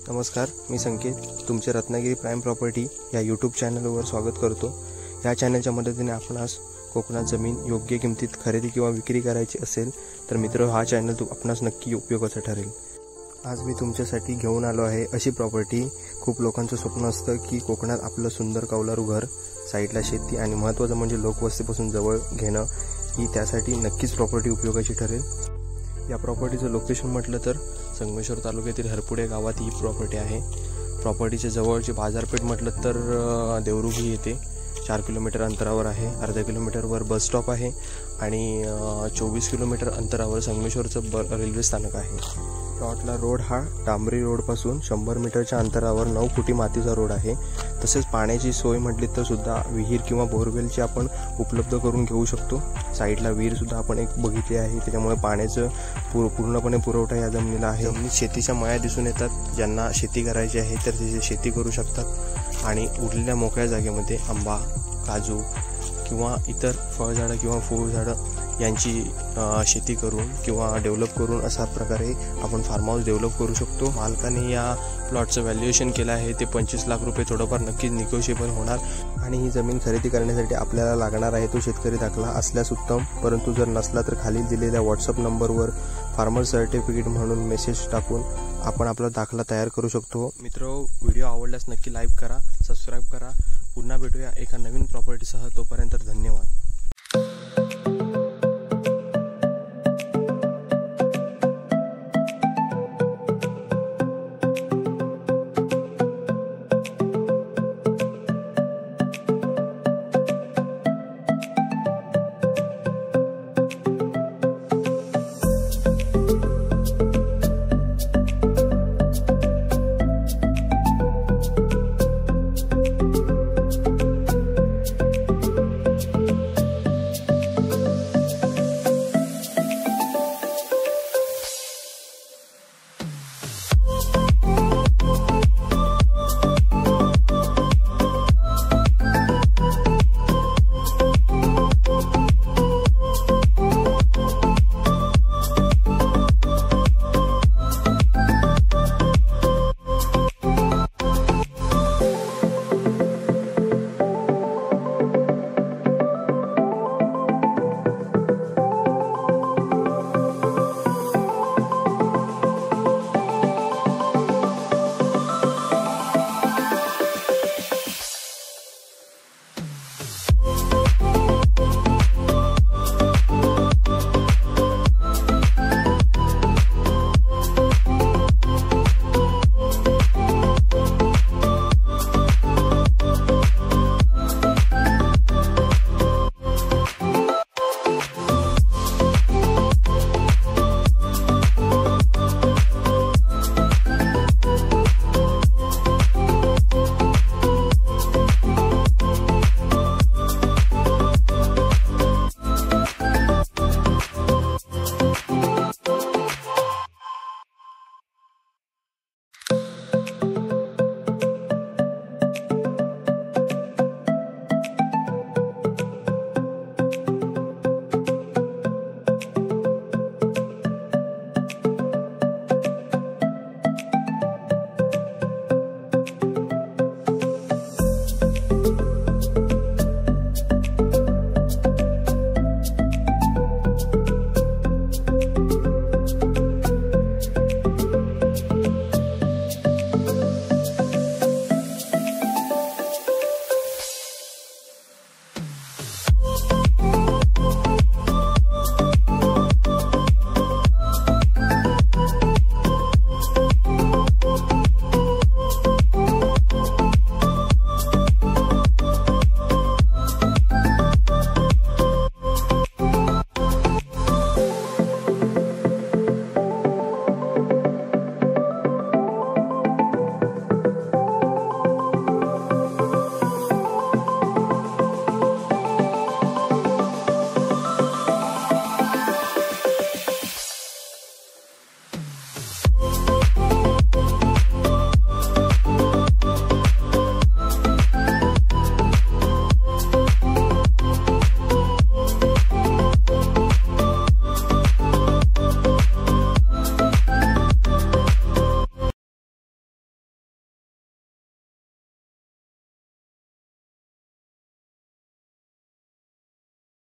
नमस्कार, मी संकेत तुमचे Ratnagiri prime property या यूट्यूब चॅनलवर स्वागत करतो। या चॅनलच्या मदतीने आपणास कोकणात जमीन योग्य किमतीत खरेदी किंवा विक्री करायची असेल तर मित्र हा चॅनल आपणास नक्की उपयोगाचा ठरेल। आज मी तुमच्यासाठी घेऊन आलो आहे अशी प्रॉपर्टी। खूप लोकांचं स्वप्न असतं की कोकणात आपलं सुंदर कौलारू घर, साईडला शेती आणि महत्त्वाचं म्हणजे लोकवस्तीपासून जवळ घेणं ही त्यासाठी नक्कीच प्रॉपर्टी उपयोगाची ठरेल। या प्रॉपर्टीचं लोकेशन म्हटलं तर संगमेश्वर तालुक्यातील हरपुडे गावात ही प्रॉपर्टी आहे। प्रॉपर्टीच्या जवळची बाजारपेठ म्हटलं तर देवरुखी येथे 4 किलोमीटर अंतरावर आहे। अर्धा किलोमीटरवर बस स्टॉप आहे आणि 24 किलोमीटर अंतरावर संगमेश्वरचं रेल्वे स्थानक आहे। प्लॉटला रोड हा डांबरी रोडपासून 100 मीटरच्या अंतरावर 9 फुटी मातीचा रोड आहे। तसेच पाण्याची सोय म्हटली तर सुद्धा विहीर किंवा बोरवेलची आपण उपलब्ध करून घेऊ शकतो। साईडला विहीर सुद्धा आपण एक बघितली आहे, त्याच्यामुळे पाण्याचं पूर्णपणे पुरवठा या जमिनीला आहे। जमिनीत शेतीच्या मळ्या दिसून येतात। ज्यांना शेती करायची आहे तर ते शेती करू शकतात आणि उरलेल्या मोकळ्या जागेमध्ये आंबा, काजू किंवा इतर फळझाडं किंवा फूलझाडं यांची शेती करून किंवा डेव्हलप करून अशा प्रकारे आपण फार्म हाऊस डेव्हलप करू शकतो। मालकाने या प्लॉटचं व्हॅल्युएशन केलं आहे ते 25 लाख रुपये, थोडंफार नक्कीच निगोशिएबल होणार। आणि ही जमीन खरेदी करण्यासाठी आपल्याला लागणार आहे तो शेतकरी दाखला असल्यास उत्तम, परंतु जर नसला तर खाली दिलेल्या व्हॉट्सअप नंबरवर फार्मर सर्टिफिकेट म्हणून मेसेज टाकून आपण आपला दाखला तयार करू शकतो। मित्र, व्हिडिओ आवडल्यास नक्की लाईक करा, सबस्क्राईब करा। पुन्हा भेटूया एका नवीन प्रॉपर्टीसह, तोपर्यंत धन्यवाद।